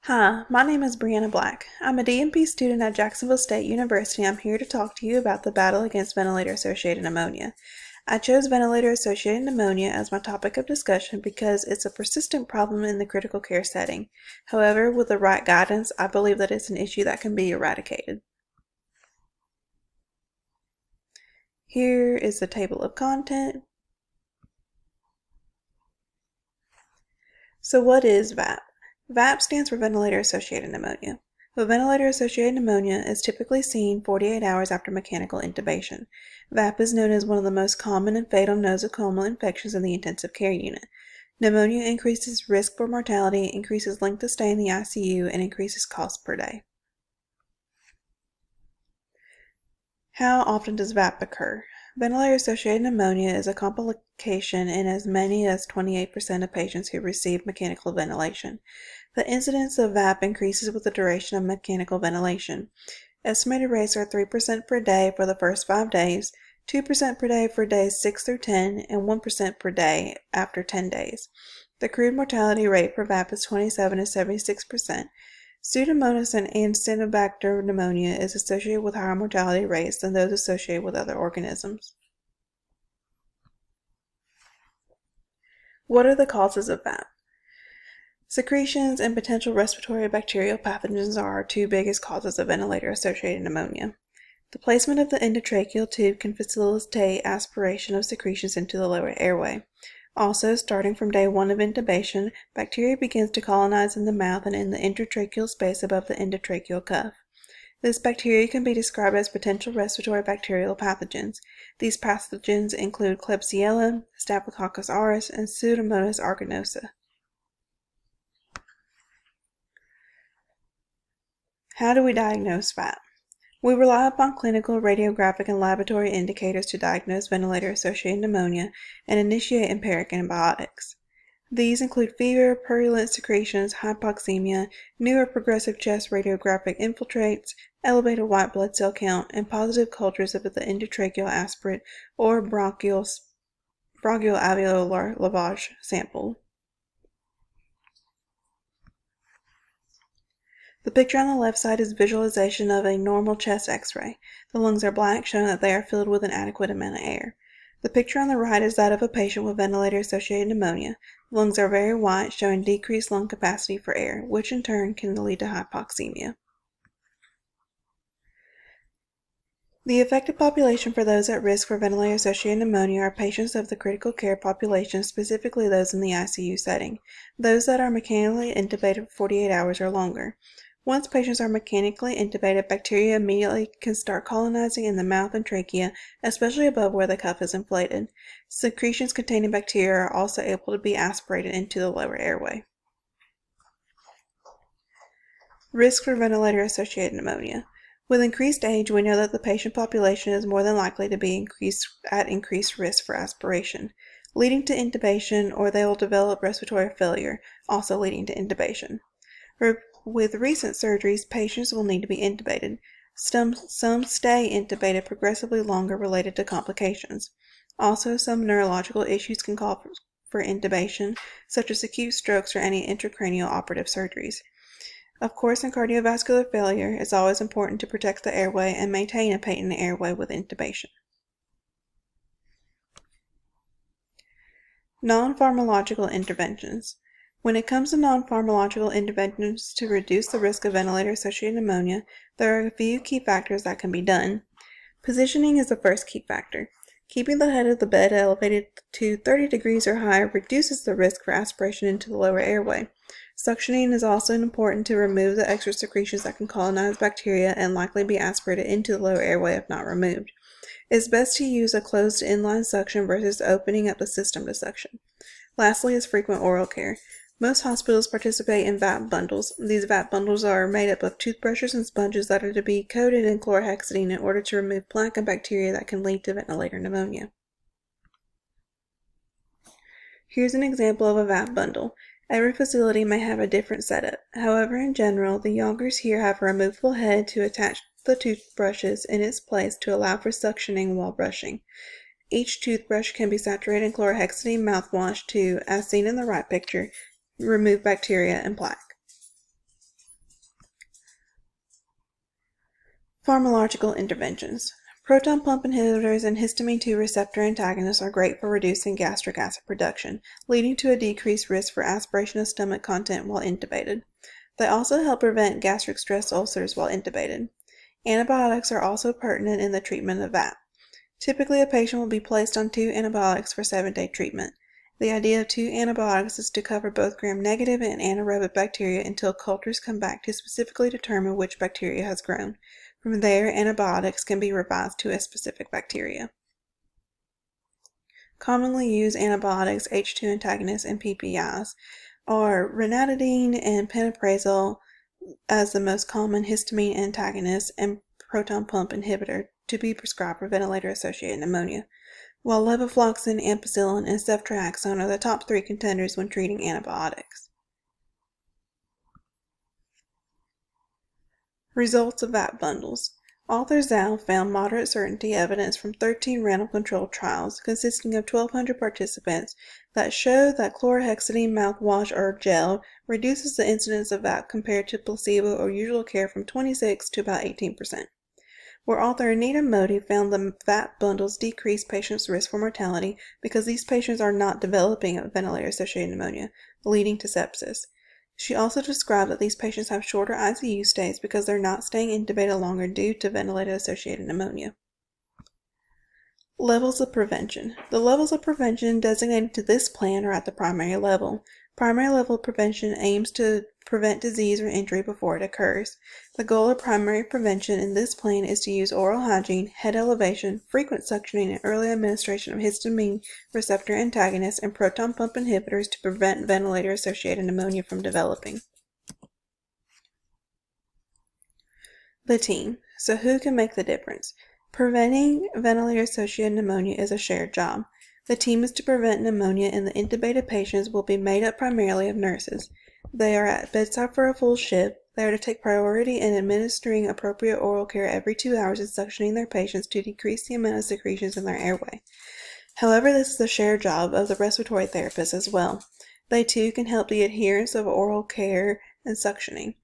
Hi, my name is Brianna Black. I'm a DNP student at Jacksonville State University. I'm here to talk to you about the battle against ventilator-associated pneumonia. I chose ventilator-associated pneumonia as my topic of discussion because it's a persistent problem in the critical care setting. However, with the right guidance, I believe that it's an issue that can be eradicated. Here is the table of content. So what is VAP? VAP stands for ventilator-associated pneumonia. But ventilator-associated pneumonia is typically seen 48 hours after mechanical intubation. VAP is known as one of the most common and fatal nosocomial infections in the intensive care unit. Pneumonia increases risk for mortality, increases length of stay in the ICU, and increases cost per day. How often does VAP occur? Ventilator-associated pneumonia is a complication in as many as 28% of patients who receive mechanical ventilation. The incidence of VAP increases with the duration of mechanical ventilation. Estimated rates are 3% per day for the first 5 days, 2% per day for days 6 through 10, and 1% per day after 10 days. The crude mortality rate for VAP is 27 to 76%. Pseudomonas and Acinetobacter pneumonia is associated with higher mortality rates than those associated with other organisms. What are the causes of VAP? Secretions and potential respiratory bacterial pathogens are our two biggest causes of ventilator-associated pneumonia. The placement of the endotracheal tube can facilitate aspiration of secretions into the lower airway. Also, starting from day 1 of intubation, bacteria begins to colonize in the mouth and in the intratracheal space above the endotracheal cuff. This bacteria can be described as potential respiratory bacterial pathogens. These pathogens include Klebsiella, Staphylococcus aureus, and Pseudomonas aeruginosa. How do we diagnose VAP? We rely upon clinical, radiographic, and laboratory indicators to diagnose ventilator-associated pneumonia and initiate empiric antibiotics. These include fever, purulent secretions, hypoxemia, new or progressive chest radiographic infiltrates, elevated white blood cell count, and positive cultures of the endotracheal aspirate or bronchial alveolar lavage sample. The picture on the left side is visualization of a normal chest x-ray. The lungs are black, showing that they are filled with an adequate amount of air. The picture on the right is that of a patient with ventilator-associated pneumonia. The lungs are very white, showing decreased lung capacity for air, which in turn can lead to hypoxemia. The affected population for those at risk for ventilator-associated pneumonia are patients of the critical care population, specifically those in the ICU setting, those that are mechanically intubated for 48 hours or longer. Once patients are mechanically intubated, bacteria immediately can start colonizing in the mouth and trachea, especially above where the cuff is inflated. Secretions containing bacteria are also able to be aspirated into the lower airway. Risk for ventilator-associated pneumonia. With increased age, we know that the patient population is more than likely to be at increased risk for aspiration, leading to intubation, or they will develop respiratory failure, also leading to intubation. With recent surgeries, patients will need to be intubated. Some stay intubated progressively longer related to complications. Also, some neurological issues can call for intubation, such as acute strokes or any intracranial operative surgeries. Of course, in cardiovascular failure, it's always important to protect the airway and maintain a patent airway with intubation. Non-pharmacological interventions. When it comes to non-pharmacological interventions to reduce the risk of ventilator-associated pneumonia, there are a few key factors that can be done. Positioning is the first key factor. Keeping the head of the bed elevated to 30 degrees or higher reduces the risk for aspiration into the lower airway. Suctioning is also important to remove the extra secretions that can colonize bacteria and likely be aspirated into the lower airway if not removed. It's best to use a closed inline suction versus opening up the system to suction. Lastly is frequent oral care. Most hospitals participate in VAP bundles. These VAP bundles are made up of toothbrushes and sponges that are to be coated in chlorhexidine in order to remove plaque and bacteria that can lead to ventilator pneumonia. Here's an example of a VAP bundle. Every facility may have a different setup. However, in general, the Yonkers here have a removable head to attach the toothbrushes in its place to allow for suctioning while brushing. Each toothbrush can be saturated in chlorhexidine mouthwash to, as seen in the right picture, remove bacteria and plaque. Pharmacological interventions. Proton pump inhibitors and histamine 2 receptor antagonists are great for reducing gastric acid production, leading to a decreased risk for aspiration of stomach content while intubated. They also help prevent gastric stress ulcers while intubated. Antibiotics are also pertinent in the treatment of VAP. Typically, a patient will be placed on 2 antibiotics for 7-day treatment. The idea of 2 antibiotics is to cover both gram-negative and anaerobic bacteria until cultures come back to specifically determine which bacteria has grown. From there, antibiotics can be revised to a specific bacteria. Commonly used antibiotics, H2 antagonists, and PPIs are ranitidine and pantoprazole as the most common histamine antagonist and proton pump inhibitor to be prescribed for ventilator-associated pneumonia, while levofloxacin, ampicillin, and ceftriaxone are the top 3 contenders when treating antibiotics. Results of VAP bundles. Author Zhao found moderate certainty evidence from 13 random controlled trials consisting of 1,200 participants that show that chlorhexidine mouthwash or gel reduces the incidence of VAP compared to placebo or usual care from 26 to about 18%. Where author Anita Modi found the VAP bundles decrease patients' risk for mortality because these patients are not developing a ventilator-associated pneumonia, leading to sepsis. She also described that these patients have shorter ICU stays because they're not staying intubated longer due to ventilator-associated pneumonia. Levels of prevention. The levels of prevention designated to this plan are at the primary level. Primary level prevention aims to prevent disease or injury before it occurs. The goal of primary prevention in this plan is to use oral hygiene, head elevation, frequent suctioning, and early administration of histamine receptor antagonists and proton pump inhibitors to prevent ventilator-associated pneumonia from developing. The team. So who can make the difference? Preventing ventilator-associated pneumonia is a shared job. The team is to prevent pneumonia, and the intubated patients will be made up primarily of nurses. They are at bedside for a full shift. They are to take priority in administering appropriate oral care every 2 hours and suctioning their patients to decrease the amount of secretions in their airway. However, this is a shared job of the respiratory therapist as well. They too can help the adherence of oral care and suctioning.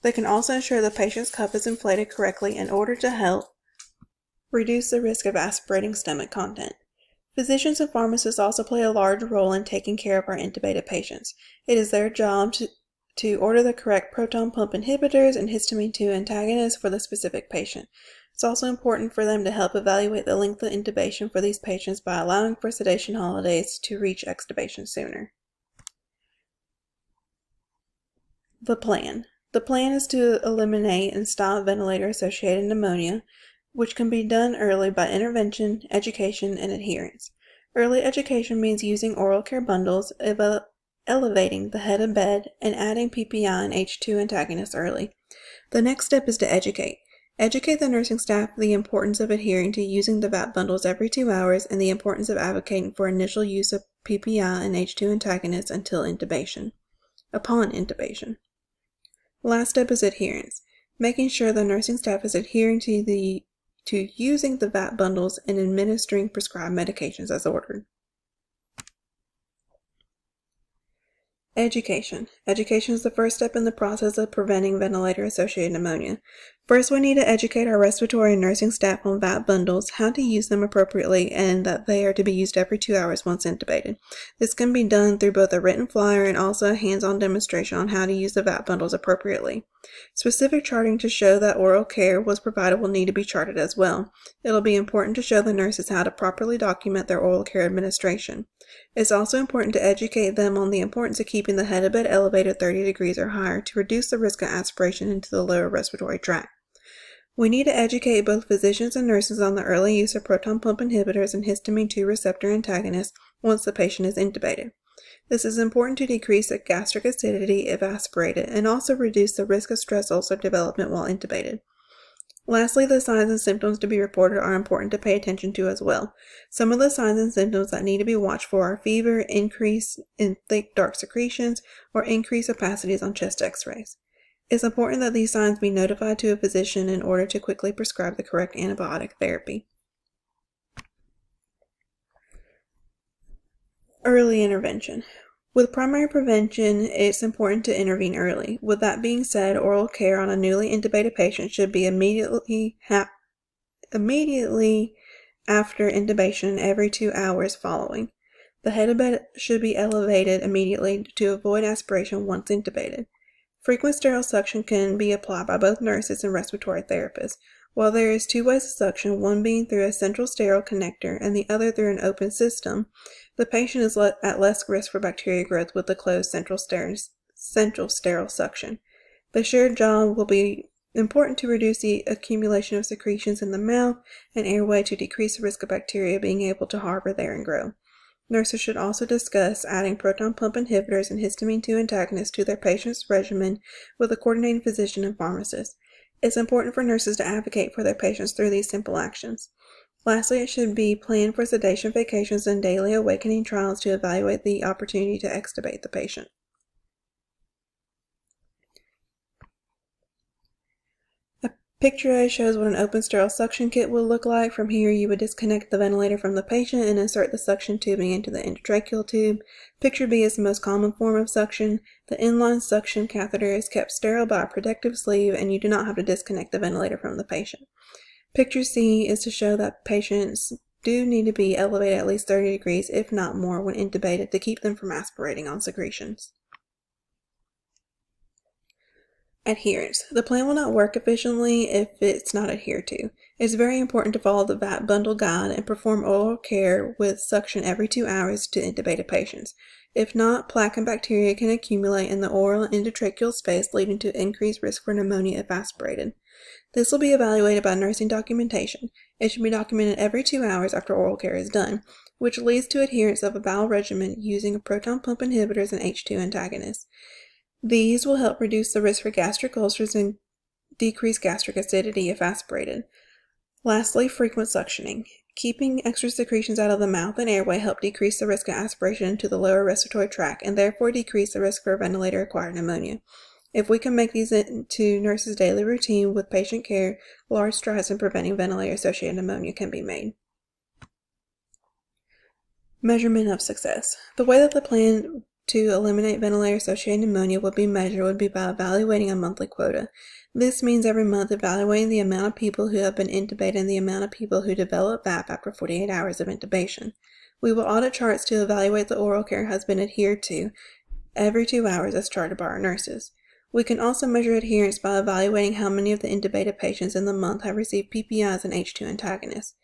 They can also ensure the patient's cup is inflated correctly in order to help reduce the risk of aspirating stomach content. Physicians and pharmacists also play a large role in taking care of our intubated patients. It is their job to order the correct proton pump inhibitors and histamine 2 antagonists for the specific patient. It's also important for them to help evaluate the length of intubation for these patients by allowing for sedation holidays to reach extubation sooner. The plan. The plan is to eliminate and stop ventilator-associated pneumonia, which can be done early by intervention, education, and adherence. Early education means using oral care bundles, elevating the head of bed, and adding PPI and H2 antagonists early. The next step is to educate. Educate the nursing staff the importance of adhering to using the VAP bundles every 2 hours and the importance of advocating for initial use of PPI and H2 antagonists until intubation. Upon intubation. Last step is adherence. Making sure the nursing staff is adhering to using the VAP bundles and administering prescribed medications as ordered. Education. Education is the first step in the process of preventing ventilator-associated pneumonia. First, we need to educate our respiratory and nursing staff on VAP bundles, how to use them appropriately, and that they are to be used every 2 hours once intubated. This can be done through both a written flyer and also a hands-on demonstration on how to use the VAP bundles appropriately. Specific charting to show that oral care was provided will need to be charted as well. It'll be important to show the nurses how to properly document their oral care administration. It's also important to educate them on the importance of keeping the head of bed elevated 30 degrees or higher to reduce the risk of aspiration into the lower respiratory tract. We need to educate both physicians and nurses on the early use of proton pump inhibitors and histamine 2 receptor antagonists once the patient is intubated. This is important to decrease the gastric acidity if aspirated and also reduce the risk of stress ulcer development while intubated. Lastly, the signs and symptoms to be reported are important to pay attention to as well. Some of the signs and symptoms that need to be watched for are fever, increase in thick dark secretions, or increased opacities on chest x-rays. It's important that these signs be notified to a physician in order to quickly prescribe the correct antibiotic therapy. Early intervention. With primary prevention, it's important to intervene early. With that being said, oral care on a newly intubated patient should be immediately after intubation every 2 hours following. The head of bed should be elevated immediately to avoid aspiration once intubated. Frequent sterile suction can be applied by both nurses and respiratory therapists. While there is 2 ways of suction, one being through a central sterile connector and the other through an open system, the patient is at less risk for bacteria growth with the closed central sterile suction. The shared jaw will be important to reduce the accumulation of secretions in the mouth and airway to decrease the risk of bacteria being able to harbor there and grow. Nurses should also discuss adding proton pump inhibitors and histamine 2 antagonists to their patient's regimen with a coordinating physician and pharmacist. It's important for nurses to advocate for their patients through these simple actions. Lastly, it should be planned for sedation vacations and daily awakening trials to evaluate the opportunity to extubate the patient. Picture A shows what an open sterile suction kit will look like. From here, you would disconnect the ventilator from the patient and insert the suction tubing into the endotracheal tube. Picture B is the most common form of suction. The inline suction catheter is kept sterile by a protective sleeve, and you do not have to disconnect the ventilator from the patient. Picture C is to show that patients do need to be elevated at least 30 degrees, if not more, when intubated to keep them from aspirating on secretions. Adherence. The plan will not work efficiently if it's not adhered to. It's very important to follow the VAT bundle guide and perform oral care with suction every 2 hours to intubated patients. If not, plaque and bacteria can accumulate in the oral and endotracheal space, leading to increased risk for pneumonia if aspirated. This will be evaluated by nursing documentation. It should be documented every 2 hours after oral care is done, which leads to adherence of a bowel regimen using proton pump inhibitors and H2 antagonists. These will help reduce the risk for gastric ulcers and decrease gastric acidity if aspirated. Lastly, frequent suctioning. Keeping extra secretions out of the mouth and airway help decrease the risk of aspiration into the lower respiratory tract and therefore decrease the risk for ventilator-acquired pneumonia. If we can make these into nurses' daily routine with patient care, large strides in preventing ventilator-associated pneumonia can be made. Measurement of success. The way that the plan to eliminate ventilator-associated pneumonia would be measured would be by evaluating a monthly quota. This means every month evaluating the amount of people who have been intubated and the amount of people who develop VAP after 48 hours of intubation. We will audit charts to evaluate the oral care has been adhered to every 2 hours as charted by our nurses. We can also measure adherence by evaluating how many of the intubated patients in the month have received PPIs and H2 antagonists.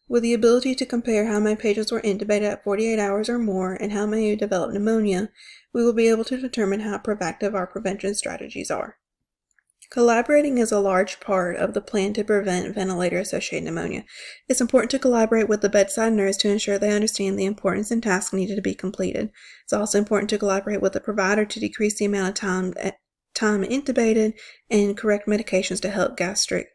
With the ability to compare how many patients were intubated at 48 hours or more and how many developed pneumonia, we will be able to determine how proactive our prevention strategies are. Collaborating is a large part of the plan to prevent ventilator-associated pneumonia. It's important to collaborate with the bedside nurse to ensure they understand the importance and tasks needed to be completed. It's also important to collaborate with the provider to decrease the amount of time intubated and correct medications to help gastric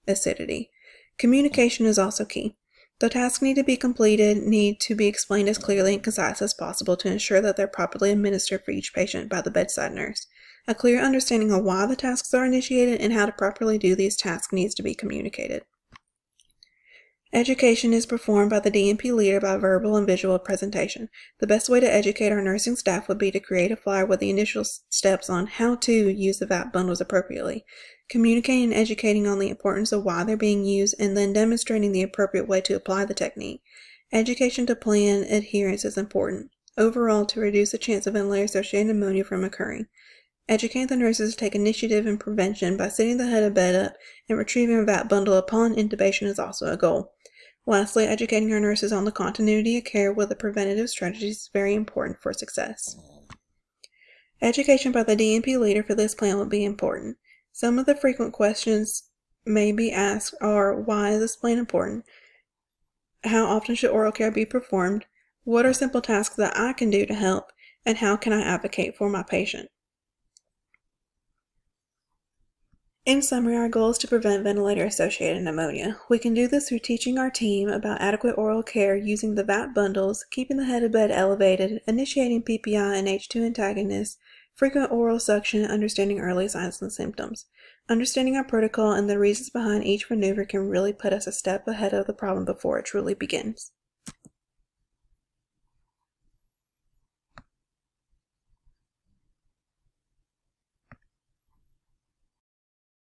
acidity. Communication is also key. The tasks need to be completed need to be explained as clearly and concise as possible to ensure that they're properly administered for each patient by the bedside nurse. A clear understanding of why the tasks are initiated and how to properly do these tasks needs to be communicated. Education is performed by the DNP leader by verbal and visual presentation. The best way to educate our nursing staff would be to create a flyer with the initial steps on how to use the VAP bundles appropriately, communicating and educating on the importance of why they're being used, and then demonstrating the appropriate way to apply the technique. Education to plan adherence is important, overall to reduce the chance of ventilator-associated pneumonia from occurring. Educate the nurses to take initiative in prevention by sitting the head of bed up and retrieving a VAP bundle upon intubation is also a goal. Lastly, educating our nurses on the continuity of care with the preventative strategies is very important for success. Education by the DNP leader for this plan will be important. Some of the frequent questions may be asked are: why is this plan important? How often should oral care be performed? What are simple tasks that I can do to help? And how can I advocate for my patient? In summary, our goal is to prevent ventilator-associated pneumonia. We can do this through teaching our team about adequate oral care using the VAP bundles, keeping the head of bed elevated, initiating PPI and H2 antagonists, frequent oral suction, and understanding early signs and symptoms. Understanding our protocol and the reasons behind each maneuver can really put us a step ahead of the problem before it truly begins.